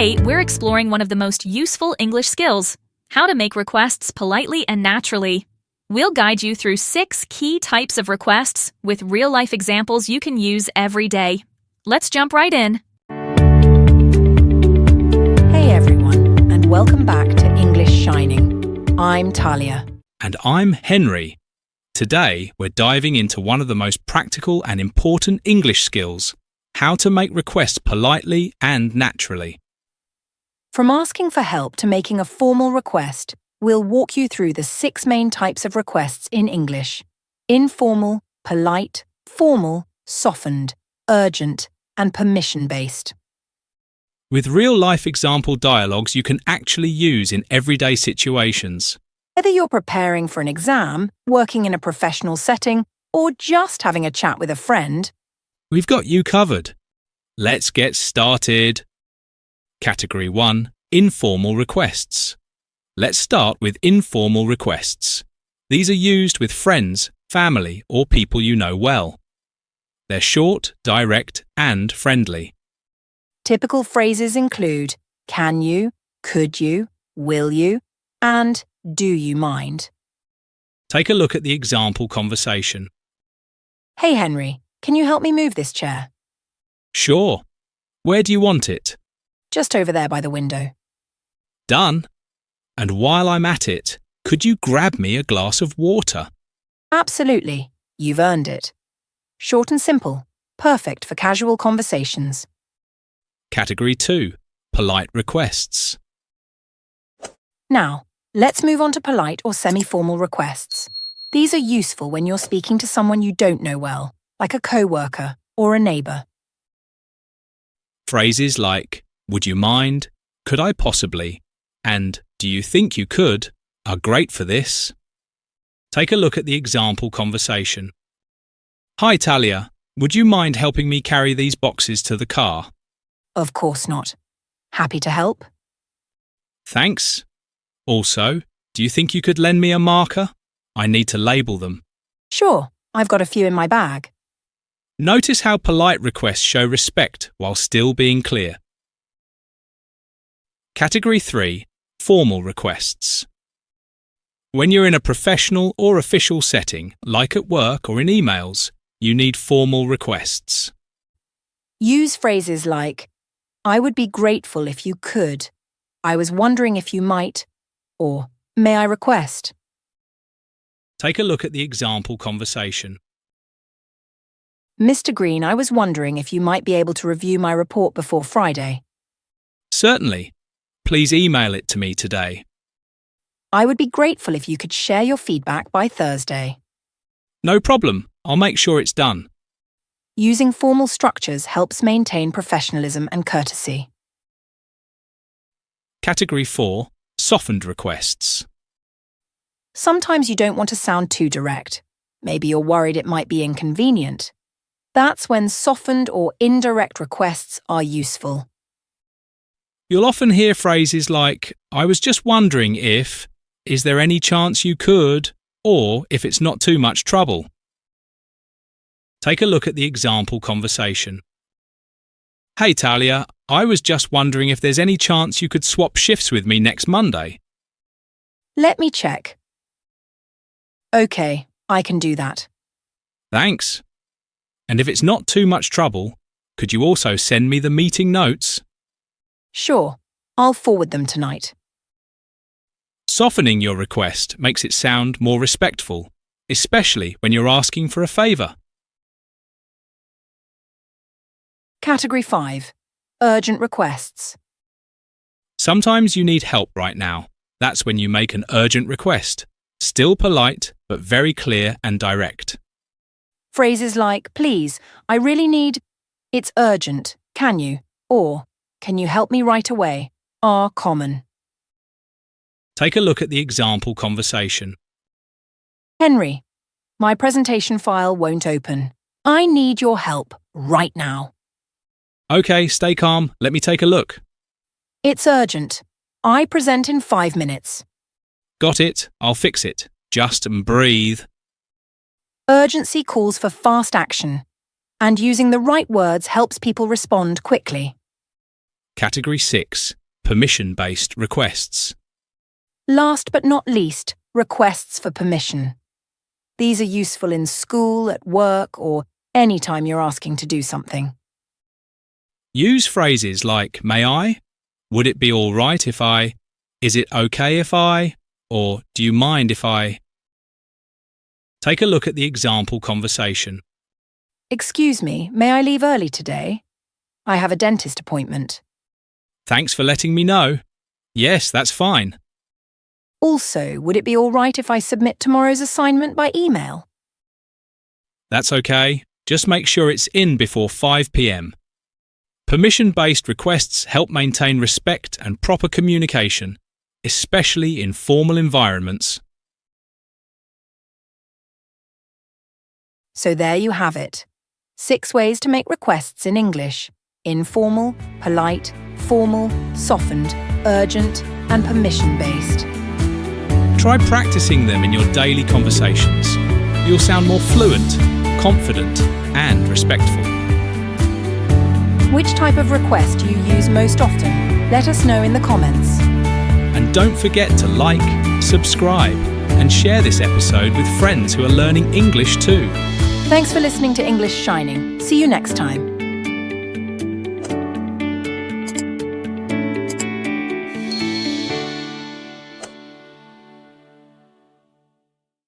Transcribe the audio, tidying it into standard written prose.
Today, we're exploring one of the most useful English skills, how to make requests politely and naturally. We'll guide you through 6 key types of requests with real-life examples you can use every day. Let's jump right in. Hey everyone, and welcome back to English Shining. I'm Talia. And I'm Henry. Today, we're diving into one of the most practical and important English skills, how to make requests politely and naturally. From asking for help to making a formal request, we'll walk you through the 6 main types of requests in English: informal, polite, formal, softened, urgent, and permission-based. With real-life example dialogues you can actually use in everyday situations. Whether you're preparing for an exam, working in a professional setting, or just having a chat with a friend, We've got you covered. Let's get started. Category 1. Informal requests. Let's start with informal requests. These are used with friends, family, or people you know well. They're short, direct, and friendly. typical phrases include can you, could you, will you, and do you mind? Take a look at the example conversation. Hey Henry, can you help me move this chair? Sure. Where do you want it? Just over there by the window. Done. And while I'm at it, could you grab me a glass of water? Absolutely. You've earned it. Short and simple. Perfect for casual conversations. Category 2. Polite requests. Now, let's move on to polite or semi-formal requests. These are useful when you're speaking to someone you don't know well, like a co-worker or a neighbour. Phrases like, would you mind, could I possibly, and do you think you could, are great for this. Take a look at the example conversation. Hi Talia, would you mind helping me carry these boxes to the car? Of course not. Happy to help? Thanks. Also, do you think you could lend me a marker? I need to label them. Sure, I've got a few in my bag. Notice how polite requests show respect while still being clear. Category 3. Formal requests. When you're in a professional or official setting, like at work or in emails, you need formal requests. Use phrases like, I would be grateful if you could, I was wondering if you might, or may I request? Take a look at the example conversation. Mr. Green, I was wondering if you might be able to review my report before Friday. Certainly. Please email it to me today. I would be grateful if you could share your feedback by Thursday. No problem. I'll make sure it's done. Using formal structures helps maintain professionalism and courtesy. Category 4. Softened requests. Sometimes you don't want to sound too direct. Maybe you're worried it might be inconvenient. That's when softened or indirect requests are useful. You'll often hear phrases like, I was just wondering if, is there any chance you could, or if it's not too much trouble. Take a look at the example conversation. Hey Talia, I was just wondering if there's any chance you could swap shifts with me next Monday. Let me check. Okay, I can do that. Thanks. And if it's not too much trouble, could you also send me the meeting notes? Sure, I'll forward them tonight. Softening your request makes it sound more respectful, especially when you're asking for a favour. Category 5. Urgent requests. Sometimes you need help right now. That's when you make an urgent request. Still polite, but very clear and direct. Phrases like, please, I really need, it's urgent, can you, or can you help me right away, are common. Take a look at the example conversation. Henry, my presentation file won't open. I need your help right now. Okay, stay calm. Let me take a look. It's urgent. I present in 5 minutes. Got it. I'll fix it. Just breathe. Urgency calls for fast action, and using the right words helps people respond quickly. Category 6. Permission-based requests. Last but not least, requests for permission. These are useful in school, at work, or any time you're asking to do something. Use phrases like may I, would it be all right if I, is it okay if I, or do you mind if I? Take a look at the example conversation. Excuse me, may I leave early today? I have a dentist appointment. Thanks for letting me know. Yes, that's fine. Also, would it be all right if I submit tomorrow's assignment by email? That's okay. Just make sure it's in before 5 p.m. Permission-based requests help maintain respect and proper communication, especially in formal environments. So there you have it. 6 ways to make requests in English: informal, polite, formal, softened, urgent, and permission-based. Try practicing them in your daily conversations. You'll sound more fluent, confident, and respectful. Which type of request you use most often? Let us know in the comments. And don't forget to like, subscribe, and share this episode with friends who are learning English too. Thanks for listening to English Shining. See you next time.